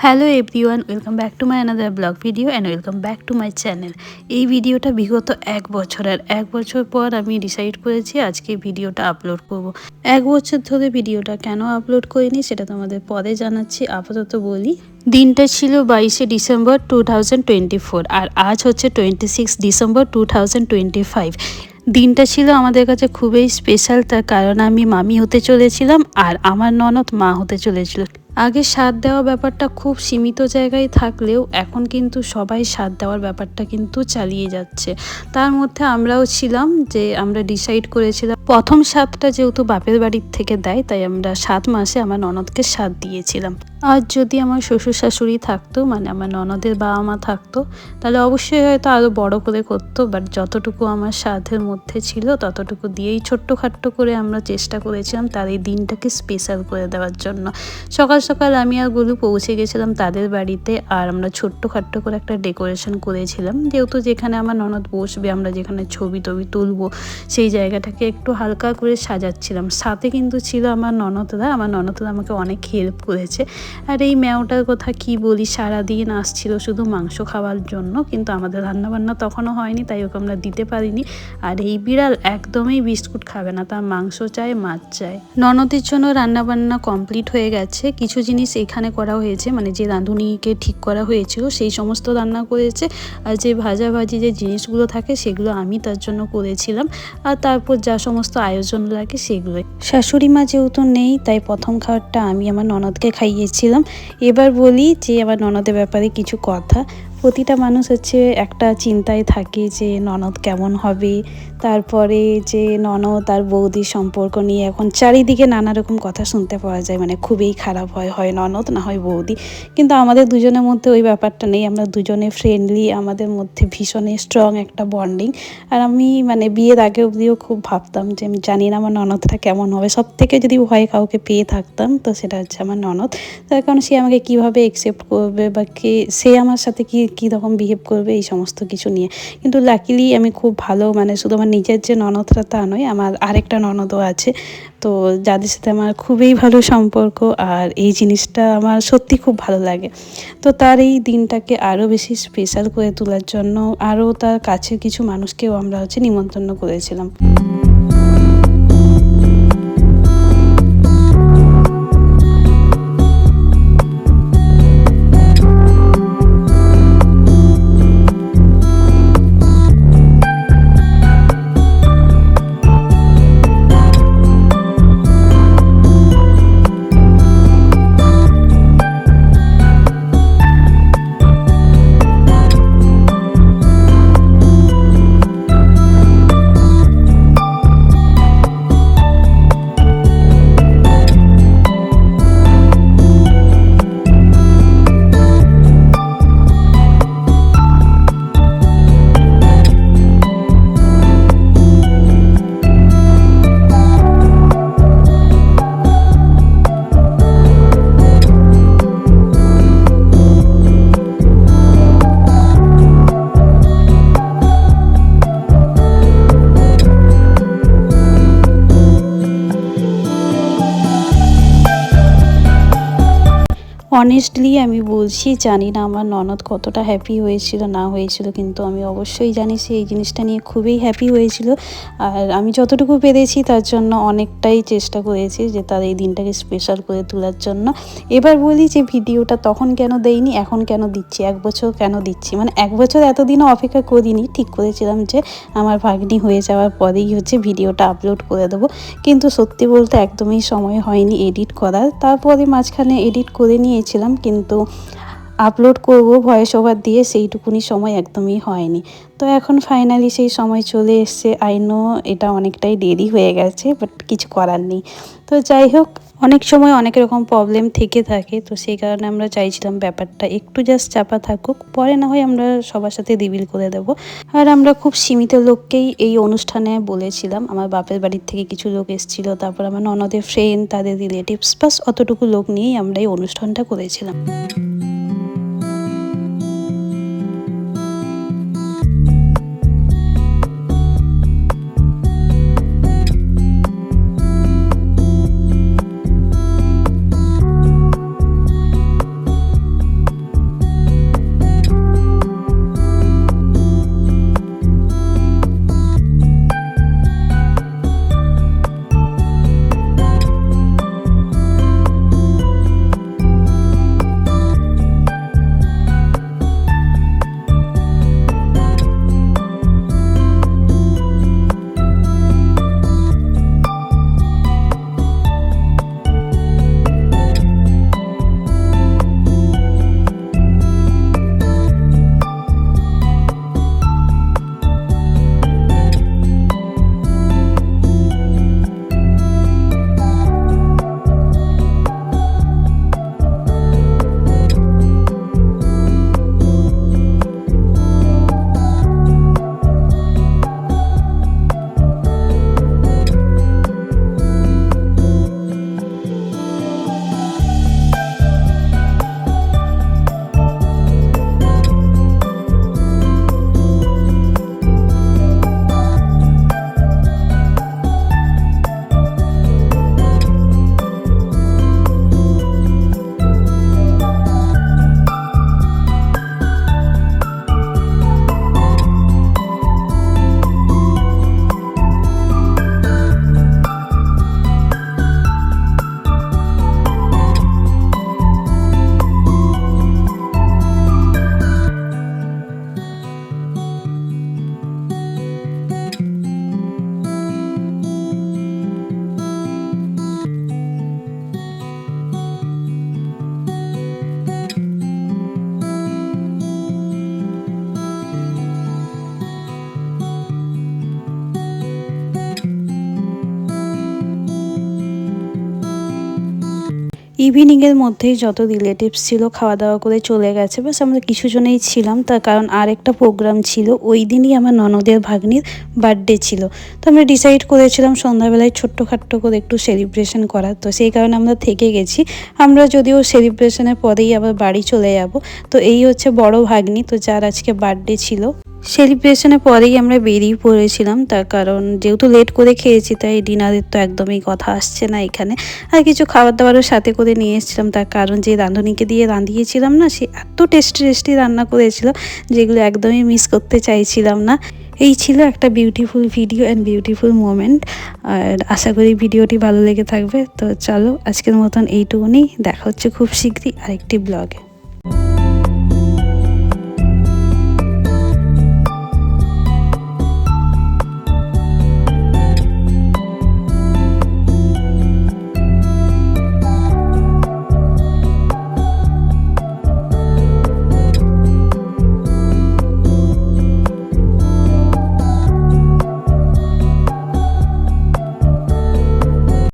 Hello everyone, welcome back to my another blog video and welcome back to my channel. এই ভিডিওটা বিগত 1 বছর পর আমি ডিসাইড করেছি আজকে ভিডিওটা আপলোড করব। 1 বছর ধরে ভিডিওটা কেন আপলোড করিনি সেটা তোমাদের পরে জানাচ্ছি, আপাতত বলি। দিনটা ছিল 22শে ডিসেম্বর 2024 আর আজ হচ্ছে 26 ডিসেম্বর 2025। দিনটা ছিল আমাদের কাছে খুবই স্পেশাল, তার কারণ আমি মামি হতে চলেছিলাম আর আমার ননদ মা হতে চলেছিল। আগে সাথ দেওয়া ব্যাপারটা খুব সীমিত জায়গায় থাকলেও এখন কিন্তু সবাই সাথ দেওয়ার ব্যাপারটা কিন্তু চালিয়ে যাচ্ছে। তার মধ্যে আমরাও ছিলাম, যে আমরা ডিসাইড করেছিলাম প্রথম সাথটা যেহেতু বাপের বাড়ির থেকে দেয়, তাই আমরা 7 মাসে আমার ননদকে সাথ দিয়েছিলাম। আর যদি আমার শ্বশুর শাশুড়ি থাকতো, মানে আমার ননদের বাবা মা থাকতো, তাহলে অবশ্যই হয়তো আরও বড় করে করতো, বাট যতটুকু আমার সাধ্যের মধ্যে ছিল ততটুকু দিয়েই ছোট্টখাট্টো করে আমরা চেষ্টা করেছিলাম তার এই দিনটাকে স্পেশাল করে দেওয়ার জন্য। সকাল সকাল আমি আর গুলু পৌঁছে গেছিলাম তাদের বাড়িতে, আর আমরা ছোট্টখাট্টো করে একটা ডেকোরেশন করেছিলাম, যেহেতু যেখানে আমার ননদ বসবে, আমরা যেখানে ছবি টবি তুলবো সেই জায়গাটাকে একটু হালকা করে সাজাচ্ছিলাম। সাথে কিন্তু ছিল আমার ননদরা আমাকে অনেক হেল্প করেছে। আর এই ম্যাওটার কথা কি বলি, সারাদিন আসছিল শুধু মাংস খাওয়ার জন্য, কিন্তু আমাদের রান্নাবান্না তখনও হয়নি, তাই ওকে আমরা দিতে পারিনি। আর এই বিড়াল একদমই বিস্কুট খাবে না, তার মাংস চায়, মাছ চায়। ননদের জন্য রান্নাবান্না কমপ্লিট হয়ে গেছে। কিছু জিনিস এখানে করা হয়েছে, মানে যে রাঁধুনিকে ঠিক করা হয়েছিল সেই সমস্ত রান্না করেছে, আর যে ভাজাভাজি যে জিনিসগুলো থাকে সেগুলো আমি তার জন্য করেছিলাম। আর তারপর যা সমস্ত আয়োজন লাগে সেগুলোই। শাশুড়ি মা যেহেতু নেই, তাই প্রথম খাবারটা আমি আমার ননদকে খাইয়েছিলাম। এবার বলি যে আমার ননদের ব্যাপারে কিছু কথা। প্রতিটা মানুষ হচ্ছে একটা চিন্তায় থাকে যে ননদ কেমন হবে, তারপরে যে ননদ আর বৌদির সম্পর্ক নিয়ে এখন চারিদিকে নানা রকম কথা শুনতে পাওয়া যায়, মানে খুবই খারাপ হয় ননদ না হয় বৌদি। কিন্তু আমাদের দুজনের মধ্যে ওই ব্যাপারটা নেই, আমরা দুজনে ফ্রেন্ডলি, আমাদের মধ্যে ভীষণই স্ট্রং একটা বন্ডিং। আর আমি মানে বিয়ের আগে অবধিও খুব ভাবতাম যে আমি জানি না আমার ননদটা কেমন হবে। সব থেকে যদি ভয় কাউকে পেয়ে থাকতাম তো সেটা হচ্ছে আমার ননদ, তার কারণ সে আমাকে কীভাবে অ্যাকসেপ্ট করবে বা সে আমার সাথে কী রকম বিহেভ করবে এই সমস্ত কিছু নিয়ে। কিন্তু লাকিলি আমি খুব ভালো, মানে শুধু আমার নিজের যে ননদটা তা নয়, আমার আরেকটা ননদও আছে, তো যাদের সাথে আমার খুবই ভালো সম্পর্ক, আর এই জিনিসটা আমার সত্যি খুব ভালো লাগে। তো তার এই দিনটাকে আরও বেশি স্পেশাল করে তোলার জন্য আরও তার কাছের কিছু মানুষকেও আমরা নিমন্ত্রণ করেছিলাম। অনেস্টলি আমি বলছি, জানি না আমার ননদ কতটা হ্যাপি হয়েছিল না হয়েছিল, কিন্তু আমি অবশ্যই জানি সে এই জিনিসটা নিয়ে খুবই হ্যাপি হয়েছিল। আর আমি যতটুকু পেরেছি তার জন্য অনেকটাই চেষ্টা করেছি যে তার এই দিনটাকে স্পেশাল করে তোলার জন্য। এবার বলি যে ভিডিওটা তখন কেন দেইনি, এখন কেন দিচ্ছি, 1 বছর কেন দিচ্ছি। মানে 1 বছর এতদিনও অপেক্ষা করিনি, ঠিক করেছিলাম যে আমার ভাগ্নি হয়ে যাওয়ার পরেই ভিডিওটা আপলোড করে দেবো, কিন্তু সত্যি বলতে একদমই সময় হয়নি এডিট করার। তারপরে মাঝখানে এডিট করে নিয়েছিলাম, কিন্তু আপলোড করব ভয়েস ওভার দিয়ে সেইটুকুনি সময় একদমই হয়নি। তো এখন ফাইনালি সেই সময় চলে এসছে। আই নো এটা অনেকটাই দেরি হয়ে গেছে, বাট কিছু করার নেই। তো যাই হোক, অনেক সময় অনেক রকম প্রবলেম থেকে থাকে, তো সেই কারণে আমরা চাইছিলাম ব্যাপারটা একটু জাস্ট চাপা থাকুক, পরে না হয় আমরা সবার সাথে রিভিল করে দেব। আর আমরা খুব সীমিত লোককেই এই অনুষ্ঠানে বলেছিলাম। আমার বাপের বাড়ির থেকে কিছু লোক এসেছিল, তারপর আমার ননদের ফ্রেন্ড, তাদের রিলেটিভস, বাস অতটুকু লোক নিয়েই আমরা এই অনুষ্ঠানটা করেছিলাম। ইভিনিংয়ের মধ্যেই যত রিলেটিভস ছিল খাওয়া দাওয়া করে চলে গেছে, বাস আমরা কিছু জনেই ছিলাম। তার কারণ আর একটা প্রোগ্রাম ছিল, ওই দিনই আমার ননদের ভাগ্নির বার্থডে ছিল। তো আমরা ডিসাইড করেছিলাম সন্ধ্যাবেলায় ছোট্টখাট্টো করে একটু সেলিব্রেশন করার। তো সেই কারণে আমরা থেকে গেছি। আমরা যদিও সেলিব্রেশনের পরেই আবার বাড়ি চলে যাব। তো এই হচ্ছে বড় ভাগ্নি, তো যার আজকে বার্থডে ছিল। সেলিব্রেশনের পরেই আমরা বেরিয়ে পড়েছিলাম, তার কারণ যেহেতু লেট করে খেয়েছি তাই ডিনারের তো একদমই কথা আসছে না এখানে। আর কিছু খাবার দাবারও সাথে করে নিয়ে এসেছিলাম, তার কারণ যে রাঁধুনিকে দিয়ে রাঁধিয়েছিলাম না, সে এত টেস্টি রান্না করেছিল যেগুলো একদমই মিস করতে চাইছিলাম না। এই ছিল একটা beautiful video and beautiful moment. আর আশা করি ভিডিওটি ভালো লেগে থাকবে। তো চলো আজকের মতন এইটুকুনি, দেখা হচ্ছে খুব শীঘ্রই আরেকটি ব্লগে।